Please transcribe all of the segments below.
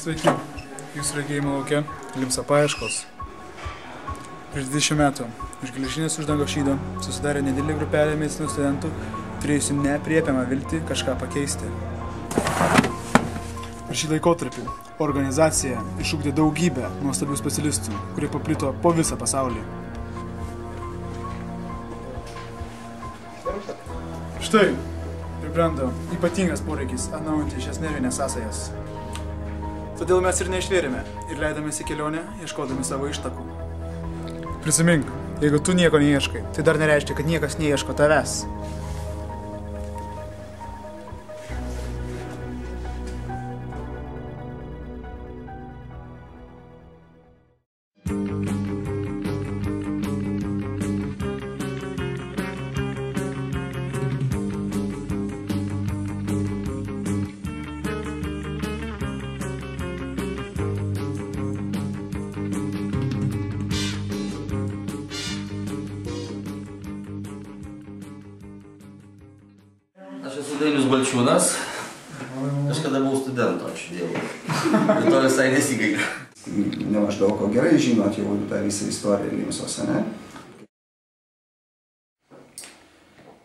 Sveiki, jūsų regėjimo lauke limsa paieškos. Prieš 20 metų iš geležinės uždangos šydo susidarė nedidelė grupelė medicinos studentų, turėjusi neaprėpiamą viltį kažką pakeisti. Per šį laikotarpį organizacija išugdė daugybę nuostabių specialistų, kurie paplito po visą pasaulį. Štai pribrendo ypatingas poreikis atnaujinti šias nervinės sąsajas. Todėl mes ir neištvėrėme ir leidėmės į kelionę, ieškodami savo ištakų. Prisimink, jeigu tu nieko neieškai, tai dar nereiškia, kad niekas neieško tavęs. Aš esu Dainius Balčiūnas. Aš kada buvau studento, ačiū Dievui. Ir to visai nesigailiu. Nemaždaug ko gerai žinot jau tą visą istoriją Limsos, ne?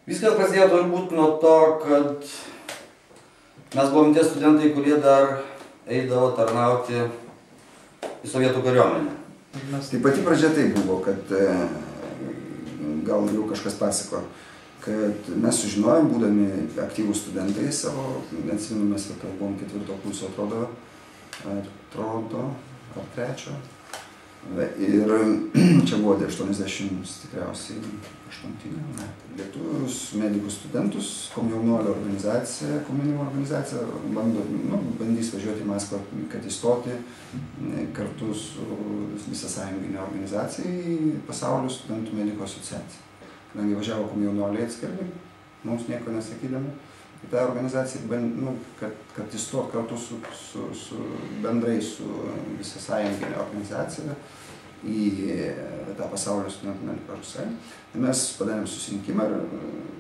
Viskas prasidėjo turbūt nuo to, kad mes buvom tie studentai, kurie dar eidavo tarnauti į sovietų kariuomenę. Tai pati pradžia tai buvo, kad gal jau kažkas pasako, kad mes sužinojom, būdami aktyvūs studentai savo, neatsimenu, mes buvom 4 kurso, atrodo, ar 3. Ir čia buvo 80 tikriausiai 8 lietuvius medikų studentus, komjaunuolio organizacija, komunizmo organizacija bandys važiuoti į Maskvą, kad įstoti kartu su visasąjunginė organizacija į Pasaulio studentų medikų asociaciją. Kadangi važiavo komjaunuoliai atskirti, mums nieko nesakydami, į tą organizaciją, kad įstot kartu bendrai su visasąjunginė organizacija į tą Pasaulio studentų medikų asociaciją. Mes padarėm susirinkimą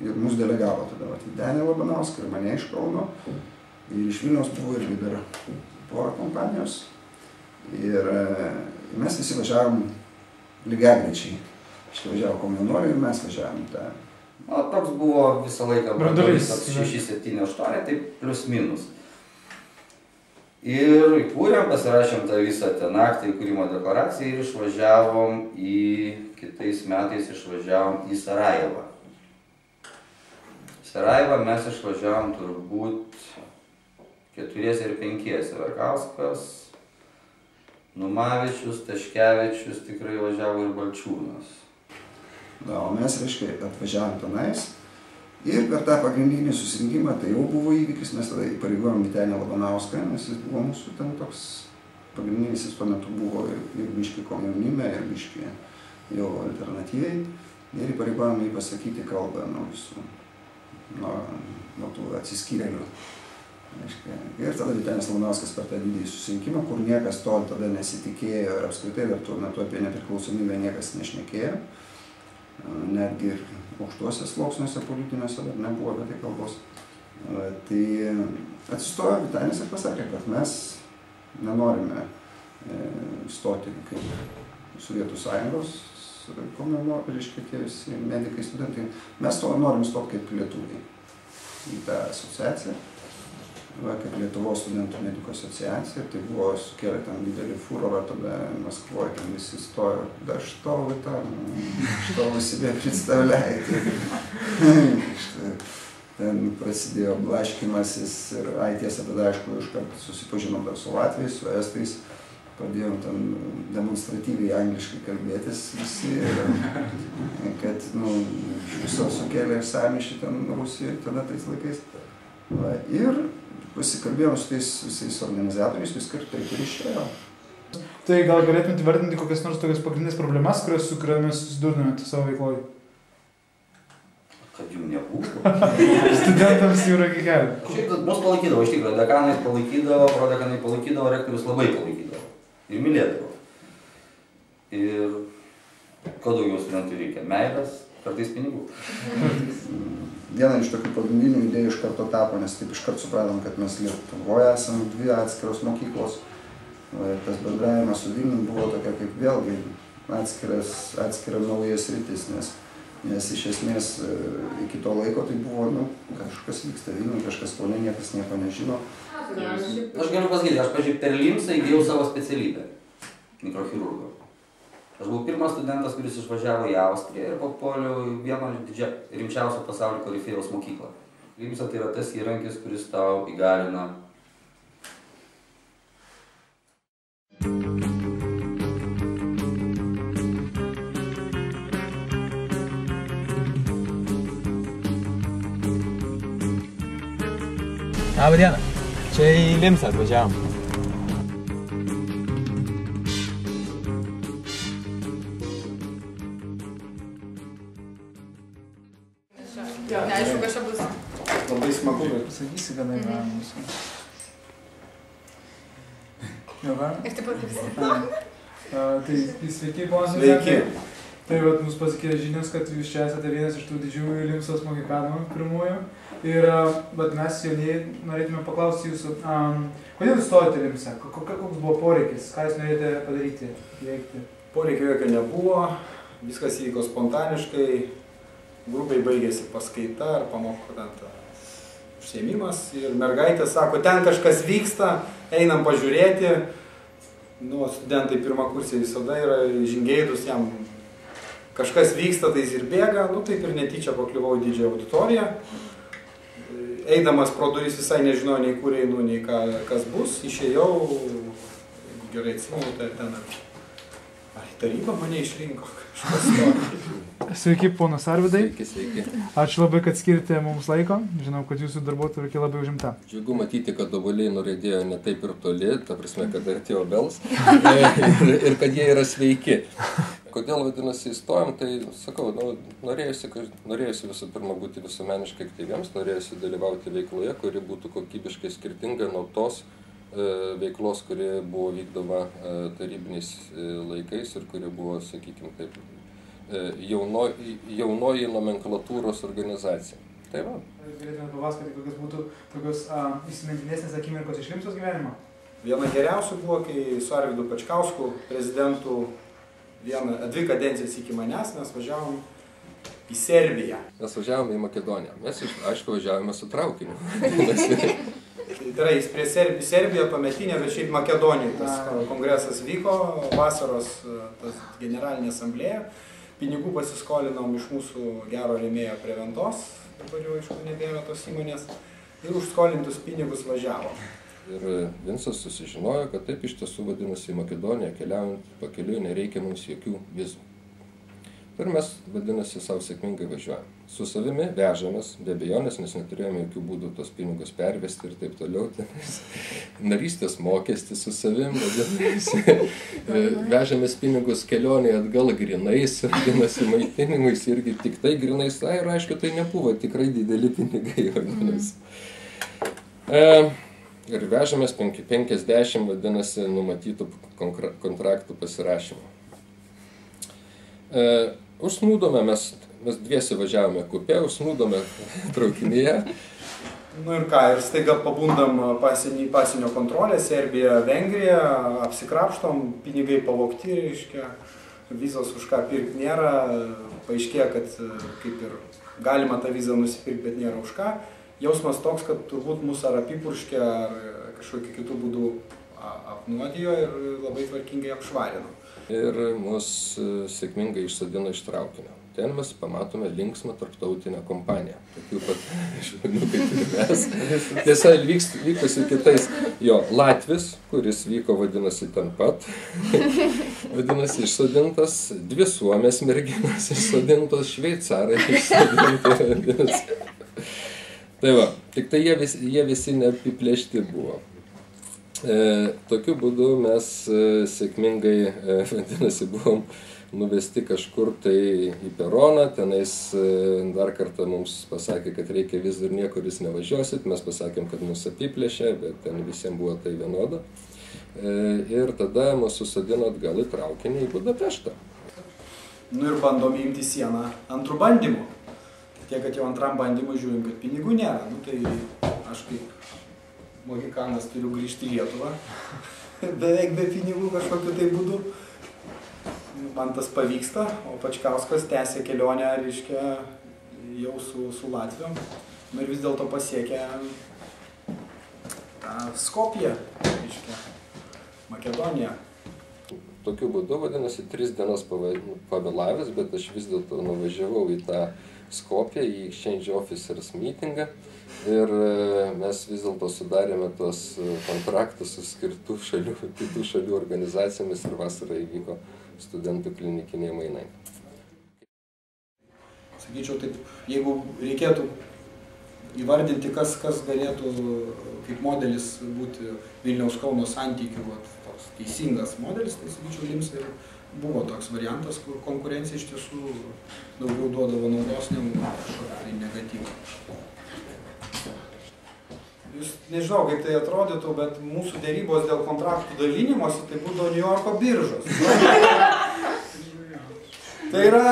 ir mus delegavo tada Vytenį Labanauską ir mane iš Kauno. Ir iš Vilniaus buvo irgi dar porą kompanijos. Ir mes visi važiavom lygiagrečiai. Išvažiavo komjaunuoliai ir mes važiavom tą. Toks buvo visą laiką branduolys, 6, 7, 8, tai plius minus. Ir įkūrėm, pasirašėm tą visą tą naktį įkūrimo deklaraciją ir išvažiavom kitais metais išvažiavom į Sarajevą. Sarajevą mes išvažiavom turbūt 4 ir 5. Verkauskas, Numavičius, Taškevičius, tikrai važiavo ir Balčiūnas. O mes, reiškia, atvažiavom tenais ir per tą pagrindinį susirinkimą, tai jau buvo įvykis, mes tada įpareigojom Vytenį Labanauską, nes jis buvo mūsų ten toks pagrindinis, jis tuo metu buvo ir biški komjaunime, ir biški jau alternatyviai, ir įpareigojom jį pasakyti kalbą nuo tų atsiskyrėlių. Ir tada Vytenis Labanauskas per tą didįjį susirinkimą, kur niekas to tada nesitikėjo ir apskritai dar tuo metu apie nepriklausomybę niekas nešnekėjo. Netgi ir aukštuose sluoksniuose politiniuose dar nebuvo apie tai kalbos. Tai atsistojo Vytenis ir pasakė, kad mes nenorime stoti kaip Sovietų Sąjungos, reiškia tie visi medikai, studentai. Mes norim stoti kaip lietuviai į tą asociaciją, kaip Lietuvos studentų medikų asociacija. Tai buvo sukėlė tam didelį furorą, tada Maskvoje ten visi stojo, da što вы там, что вы себе представляете. Ten prasidėjo blaškymasis ir tiesa, tada aišku, iškart susipažinom dar su latviais, su estais, pradėjom ten demonstratyviai angliškai kalbėtis visi, kad viso sukėlė sąmyšį ten Rusijoje tada tais laikais. Ir pasikalbėjom su tais visais organizatoriais, viskas taip ir išėjo. Tai gal galėtumėte įvardinti kokias nors tokias pagrindinės problemas, su kuriomis susidurdumėte savo veikloje? Kad jų nebuvo. Studentams jų yra iki kelių. Mus palaikydavo, iš tikrųjų, dekanai palaikydavo, prodekanai palaikydavo, rektorius labai palaikydavo. Ir mylėdavo. Ir ko daugiau studentų reikia? Meilės, kartais pinigų. Viena iš tokių pagrindinių idėjų iš karto tapo, nes taip iš karto supratom, kad mes Lietuvoje esame 2 atskiros mokyklos Tas bendravimas su Vilnium buvo tokia kaip vėlgi atskira nauja sritis, nes iš esmės iki to laiko tai buvo, kažkas vyksta Vilnium, kažkas Kaune, niekas nieko nežino. Aš galiu pasakyti, aš, pavyzdžiui, per Limsą įgijau savo specialybę mikrochirurgo. Aš buvau pirmas studentas, kuris išvažiavo į Austriją ir papuoliau į vieną rimčiausią pasaulio korifėjaus mokyklą. Limsa tai yra tas įrankis, kuris tau įgalina Labą dieną. Čia į Limsą atvažiavom. Neaišku, kas čia bus. Labai smagu, bet pasakysi gana įvairiamus. Jo, va? Ir taip pat. Tai sveiki, ponas. Sveiki. Tai vat mus pasakė žinios, kad jūs čia esate vienas iš tų didžiųjų Limsos mohikanų pirmųjų. Ir mes jaunieji norėtume paklausti jūsų, kodėl jūs stojote Limsą? Koks buvo poreikis? Ką jūs norėjote padaryti, veikti? Poreikio jokio nebuvo, viskas įvyko spontaniškai, grupiai baigėsi paskaita ar pamoko užsiėmimas ir mergaitė sako, ten kažkas vyksta, einam pažiūrėti. Studentai pirmakursiai visada yra žingeidus, jam kažkas vyksta, tai jis ir bėga, taip ir netyčia pakliuvau į didžiąją auditoriją. Eidamas pro duris visai nežinojau nei kur einu, nei kas bus, išėjau, jeigu gerai atsimenu, tai ten ar taryba mane išrinko kažkas tokio. Sveiki, ponas Arvydai. Sveiki. Ačiū labai, kad skirite mums laiko. Žinau, kad jūsų darbotvarkė labai užimta. Džiugu matyti, kad obuoliai nuriedėjo ne taip ir toli, ta prasme, kad artėjo obels ir kad jie yra sveiki. Kodėl vadinasi įstojom, tai sakau, norėjusi visų pirma būti visuomeniškai aktyviems, norėjusi dalyvauti veikloje, kuri būtų kokybiškai skirtinga nuo tos veiklos, kuri buvo vykdoma tarybiniais laikais ir kuri buvo, sakykime taip, jaunoji nomenklatūros organizacija. Tai va. Galėtume papasakoti, kokios būtų tokios įsimintinesnės akimirkos iš Limsos gyvenimo? Viena geriausių buvo, kai su Arvydu Pačkausku, prezidentu, 2 kadencijas iki manęs, mes važiavom į Serbiją. Mes važiavome į Makedoniją. Mes, aišku, važiavome su traukiniu. Tai yra, jis prie Serbiją tuometinė, bet šiaip Makedonijoje tas kongresas vyko, vasaros generalinė asamblėja. Pinigų pasiskolinom iš mūsų gero rėmėjo Preventos, dabar jau aišku nebėra tos įmonės, ir už skolintus pinigus važiavo. Ir Vincas susižinojo, kad taip iš tiesų vadinasi į Makedoniją keliaujant pakeliui nereikia mums jokių vizų. Ir mes, vadinasi, savo sėkmingai važiuojame. Su savimi vežamės, be abejonės, nes neturėjome jokių būdų tos pinigus pervesti ir taip toliau. Narystės mokestis su savim, vadinasi, vežamės pinigus kelionėje atgal grinais, vadinasi, maitinimais irgi tik tai grinais. Ir aišku, tai nebuvo tikrai dideli pinigai, vadinasi. Ir vežamės 50, vadinasi, numatytų kontraktų pasirašymą. Užsnūdome, mes dviesi važiavome kupė, užsnūdome traukinyje. Ir ką, ir staiga pabundam pasienio kontrolę, Serbija, Vengrija, apsikrapštom, pinigai pavogti, reiškia, vizos už ką pirkti nėra, paaiškėjo, kad kaip ir galima tą vizą nusipirkti, bet nėra už ką. Jausmas toks, kad turbūt mūsų ar apipurškė, ar kažkokiu kitų būdų apnuodijo ir labai tvarkingai apšvarino. Ir mus sėkmingai išsodino iš traukinio. Ten mes pamatome linksmą tarptautinę kompaniją. Tokių pat žmonių kaip ir mes. Tiesa, vykusi kitais. Latvis, kuris vyko, vadinasi, ten pat. Vadinasi, išsodintas 2 suomės merginos, išsodintos šveicarai, išsodintos. Tai va, tik tai jie visi neapiplėšti buvo. Tokiu būdu mes sėkmingai, vadinasi, buvom nuvesti kažkur tai į peroną, tenais dar kartą mums pasakė, kad reikia vizų ir niekur jūs nevažiuosit, mes pasakėm, kad mūsų apiplėšė, bet ten visiems buvo tai vienoda. Ir tada mūsų susodino atgal į traukinį į Budapeštą. Ir bandom imti sieną antrų bandymų. Tiek, kad jau antram bandymui žiūrim, kad pinigų nėra. Tai aš kaip mohikanas turiu grįžti į Lietuvą. beveik be pinigų kažkokiu tai būdu. Man tas pavyksta, o Pačkauskas tęsė kelionę, reiškia, jau su Latvijom. Ir vis dėlto pasiekė tą Skopję, reiškia, Makedoniją. Tokiu būdu, vadinasi, 3 dienas pavėlavęs, bet aš vis dėlto nuvažiavau į tą Skopję, į Exchange Officers meetingą ir mes vis dėlto sudarėme tos kontraktus su skirtų šalių, kitų šalių organizacijomis ir vasarą įvyko studentų klinikiniai mainai. Sakyčiau, taip, jeigu reikėtų įvardinti, kas galėtų kaip modelis būti Vilniaus-Kauno santykių, toks teisingas modelis, tai sakyčiau, Limsai buvo toks variantas, kur konkurencija iš tiesų daugiau duodavo naudos negu kažkokio tai negatyvo. Jūs nežinau, kaip tai atrodytų, bet mūsų dėrybos dėl kontraktų dalinimosi tai būdavo New Yorko biržos. Tai yra,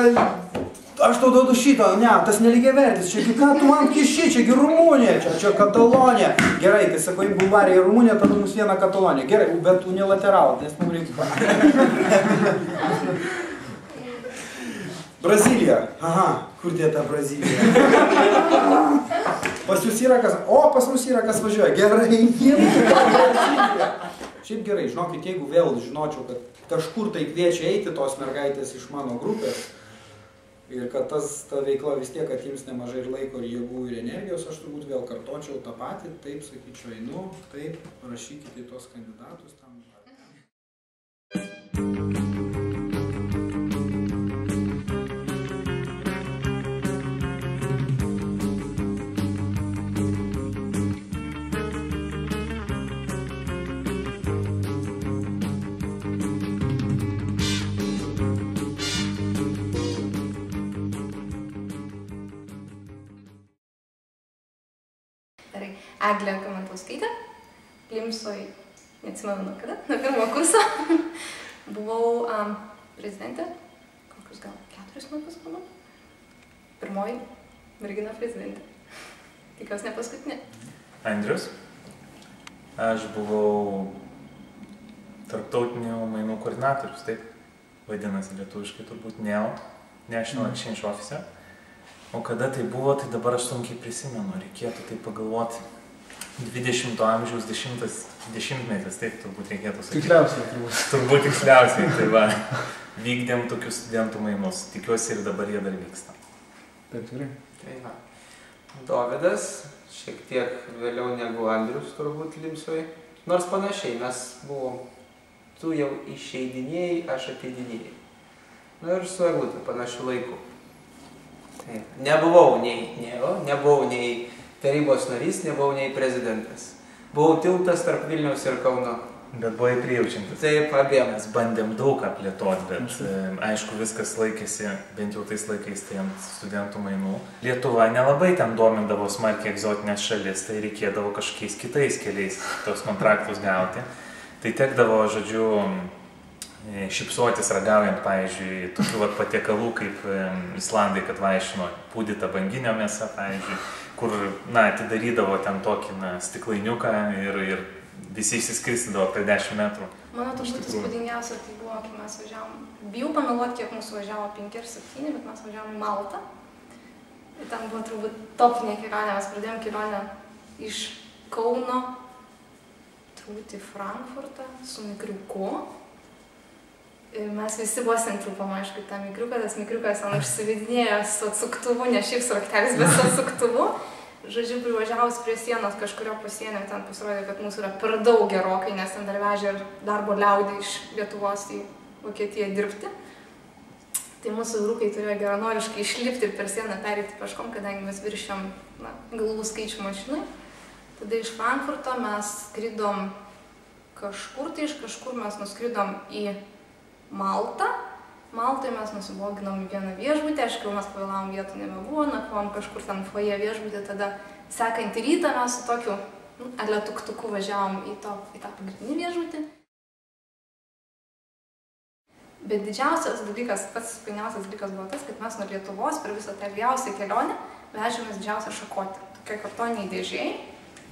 aš tau duodu šito, ne, tas nelygiavertis, čiagi ką tu man kiši, čiagi Rumunija, čia Katalonija. Gerai, kai sako, į Bulgariją ir Rumuniją, tada mus viena Katalonija. Gerai, bet unilateral, nes mums reikia. Brazilija. Aha, kur tie ta Brazilija? Pas jūs yra kas, o pas mus yra kas važiuoja. Gerai, Brazilija. Šiaip gerai, žinokit, jeigu vėl žinočiau, kad kažkur tai kviečia eiti tos mergaitės iš mano grupės ir kad ta veikla vis tiek atims nemažai ir laiko, ir jėgų, ir energijos, aš turbūt vėl kartočiau tą patį, taip sakyčiau, einu, taip, parašykite į tos kandidatus tam. Eglė Kamantauskaitė, Limsoj, neatsimenu nuo kada, nuo pirmo kurso, buvau prezidentė, kokius gal 4 metus, manau, pirmoji mergina prezidentė, tikiuosi ne paskutinė. Andrius, aš buvau tarptautinių mainų koordinatorius, taip vadinasi lietuviškai turbūt NEO, National Exchange Officer. O kada tai buvo, tai dabar aš sunkiai prisimenu, reikėtų tai pagalvoti. 20 amžiaus 10-metis, taip turbūt reikėtų sakyti. Tiksliausiai turbūt. Turbūt tiksliausiai, tai va. Vykdėm tokius studentų mainus. Tikiuosi ir dabar jie dar vyksta. Taip, tikrai. Tai va. Dovydas, šiek tiek vėliau negu Andrius turbūt Limsoj. Nors panašiai, mes buvom, tu jau išeidinėjai, aš ateidinėjai. Na ir su Eglute panašiu laiku. Nebuvau nei NEO, nebuvau nei tarybos narys, nebuvau nei prezidentas. Buvau tiltas tarp Vilniaus ir Kauno. Bet buvai prijaučiantis. Taip, abiem. Mes bandėm daug ką plėtoti, bet aišku viskas laikėsi, bent jau tais laikais, tai ant studentų mainų. Lietuva nelabai ten domindavo smarkiai egzotinės šalis, tai reikėdavo kažkokiais kitais keliais tos kontraktus gauti. Tai tekdavo, žodžiu, šypsotis ragaujant, pavyzdžiui, tokių patiekalų kaip islandai, kad vaišino pūdytą banginio mėsą, pavyzdžiui, kur, na, atidarydavo ten tokį, na, stiklainiuką ir visi išsiskirstydavo prie 10 metrų. Mano turbūt įspūdingiausia tai buvo, kai mes važiavom, bijau pameluoti, kiek mūsų važiavo 5 ar 7, bet mes važiavom į Maltą. Ir ten buvo turbūt topinė kelionė, mes pradėjom kelionę iš Kauno, turbūt į Frankfurtą su mikriuku. Mes visi vos entrupom, aišku, tą mikriuką, tas mikriukas ten užsivedinėjo su atsuktuvu, ne šiaip su raktelis, bet su atsuktuvu. Žodžiu, privažiavus prie sienos kažkurio pasienio, ten pasirodė, kad mūsų yra per daug gerokai, nes ten dar vežė darbo liaudį iš Lietuvos į Vokietiją dirbti. Tai mūsų vyrukai turėjo geranoriškai išlipti ir per sieną pereiti peškom, kadangi mes viršėm galvų skaičių mašinai. Tada iš Frankfurto mes skridom kažkur, tai iš kažkur mes nuskridom į Maltą. Maltoje mes nusiboginom į vieną viešbutį, aišku, mes pavėlavom vietų nebebuvo, nakvom kažkur ten foje viešbutį, tada sekantį rytą mes su tokiu tuk-tuku važiavom į tą pagrindinį viešbutį. Bet didžiausias dalykas, pats painiausias dalykas buvo tas, kad mes nuo Lietuvos per visą tą ilgiausią kelionę vežėmės didžiausią šakotį. Tokia kartoniniai dėžėjai,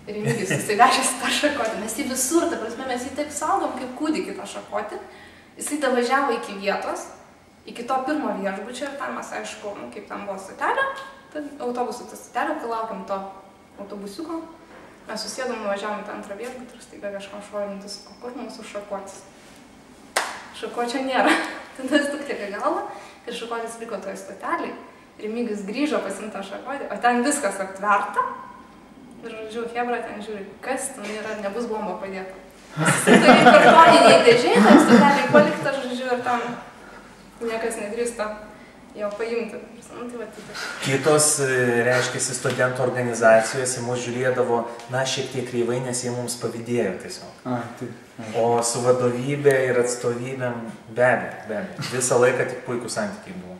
Remigijus jisai vežėsi tą šakotį, mes jį visur, ta prasme, mes jį taip saugom kaip kūdikį tą šakotį. Jisai tą važiavo iki vietos, iki to pirmo viešbučio ir ten mes, aišku, kaip ten buvo stotelė, autobusų tą stotelę, kai laukiam to autobusiuko, mes susėdom, nuvažiavom į tą antrą viešbutį ir staiga kažkam šovė mintis, o kur mūsų šakotis? Šakočio nėra. Tada stuktelė galvą ir šakotis liko toje stotelėje. Remigijus grįžo pasimtą šakotį, o ten viskas aptverta. Ir, žodžiu, Hebra ten žiūri, kas ten yra, nebus bomba padėta. Jisai tokia kartoniniai dėžiai, tai stotelėje palikta, žodžiu, ir tam niekas nedrįsta jo paimti. Kitos, reiškiasi, studentų organizacijos į mus žiūrėdavo, na, šiek tiek kreivai, nes jie mums pavydėjo tiesiog. O su vadovybė ir atstovybėm be abejo. Visą laiką tik puikūs santykiai buvo.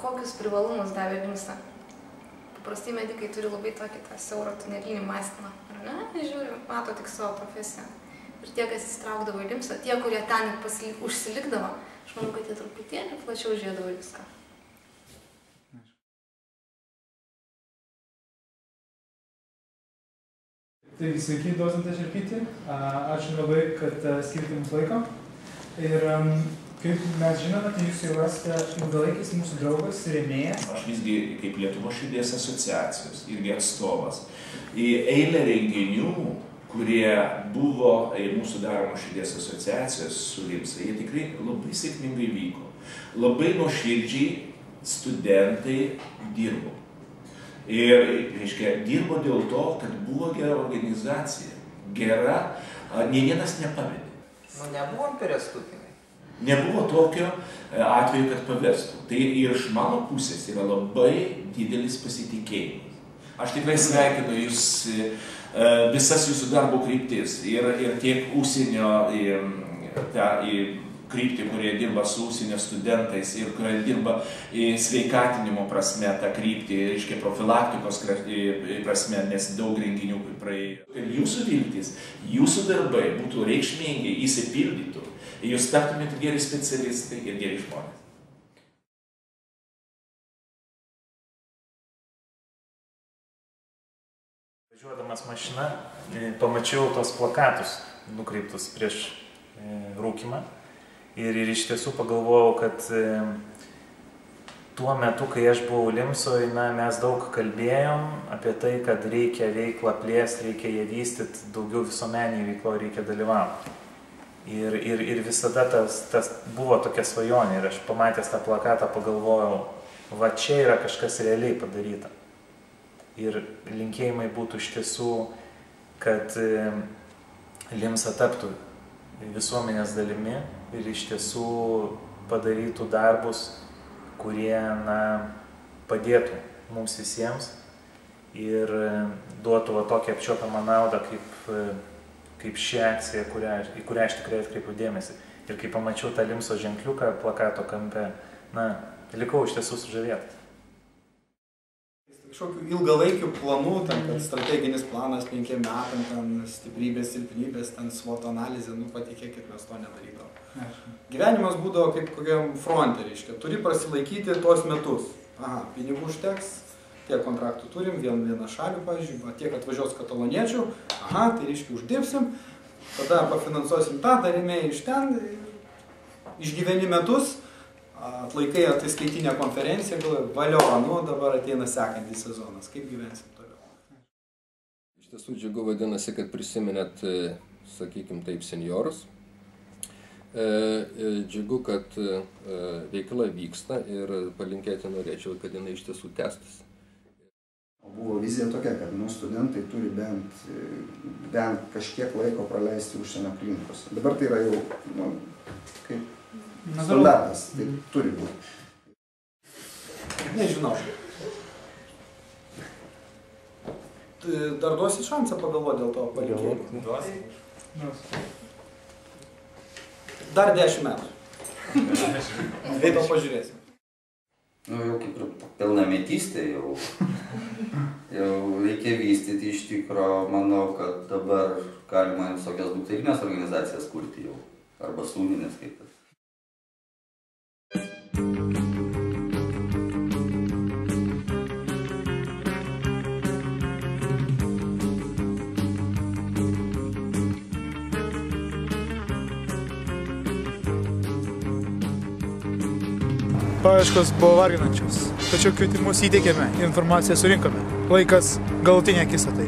Kokius privalumus davė Limsa? Paprastai medikai turi labai tokį tą siaurą tunelinį mąstymą, ar ne? Žiūri, mato tik savo profesiją. Ir tie, kas įsitraukdavo į Limsą, tie, kurie ten užsilikdavo, aš manau, kad jie truputėlį plačiau žiūrėdavo viską. Tai sveiki, docentė Šerpytė. Ačiū labai, kad skirti mums laiko. Ir kaip mes žinome, tai jūs jau esate ilgalaikis mūsų draugas, rėmėjas. Aš visgi kaip Lietuvos širdies asociacijos irgi atstovas. Į eilę renginių, kurie buvo mūsų daromos širdies asociacijos su Limsa, jie tikrai labai sėkmingai vyko. Labai nuoširdžiai studentai dirbo. Ir, reiškia, dirbo dėl to, kad buvo gera organizacija. Gera, nė vienas nepavedė. Nu, nebuvom perestukinai. Nebuvo tokio atveju, kad pavestų. Tai ir iš mano pusės yra labai didelis pasitikėjimas. Aš tikrai sveikinu jūs visas jūsų darbo kryptis. Ir tiek užsienio kryptį, kurie dirba su užsienio studentais ir kurie dirba sveikatinimo prasme tą kryptį, reiškia profilaktikos prasme, nes daug renginių praėjo. Kad jūsų viltis, jūsų darbai būtų reikšmingai įsipildytų, jūs taptumėte geri specialistai ir geri žmonės. Važiuodamas mašina, pamačiau tos plakatus nukreiptus prieš rūkymą. Ir iš tiesų pagalvojau, kad tuo metu, kai aš buvau Limsoj, mes daug kalbėjom apie tai, kad reikia veiklą plėsti, reikia ją vystyti, daugiau visuomenėje veiklo reikia dalyvauti. Ir visada tas buvo tokia svajonė ir aš pamatęs tą plakatą pagalvojau, va čia yra kažkas realiai padaryta. Ir linkėjimai būtų iš tiesų, kad Limsa taptų visuomenės dalimi ir iš tiesų padarytų darbus, kurie padėtų mums visiems ir duotų va tokią apčiuopiamą naudą, kaip ši akcija, į kurią aš tikrai atkreipiu dėmesį. Ir kai pamačiau tą Limso ženkliuką plakato kampe, likau iš tiesų sužavėtas. Kažkokių ilgalaikių planų, ten, kad strateginis planas 5 metam, ten stiprybės, silpnybės, ten SWOT analizė, patikėkit, mes to nedarydavom. Gyvenimas būdavo kaip kokiam fronte, reiškia, turi prasilaikyti tuos metus. Aha, pinigų užteks, tiek kontraktų turim, vieną šalių, pavyzdžiui, tiek atvažiuos kataloniečių, aha, tai reiškia uždirbsim, tada pafinansuosim tą, darėme iš ten, išgyveni metus, atlaikai ataskaitinę konferenciją, galvoju, valio, dabar ateina sekantis sezonas, kaip gyvensim toliau. Iš tiesų džiugu vadinasi, kad prisiminėt, sakykim taip, seniorus. Džiugu, kad veikla vyksta ir palinkėti norėčiau, kad jinai iš tiesų tęstųsi. Buvo vizija tokia, kad studentai turi bent kažkiek laiko praleisti užsienio klinikose. Dabar tai yra jau kaip standartas, tai turi būti. Nežinau. Dar duosi šansą pagalvoti dėl to palinkėjimo? Duosi. Dar 10 metų. Vėliau pažiūrėsim. Jau kaip ir pilnametystė jau reikia vystyti iš tikro, manau, kad dabar galima visokias dukterinės organizacijas kurti jau, arba sūninės kaip tas. Paieškos buvo varginančios, tačiau kvietimus įteikėme, informaciją surinkome. Laikas galutinė akistatai.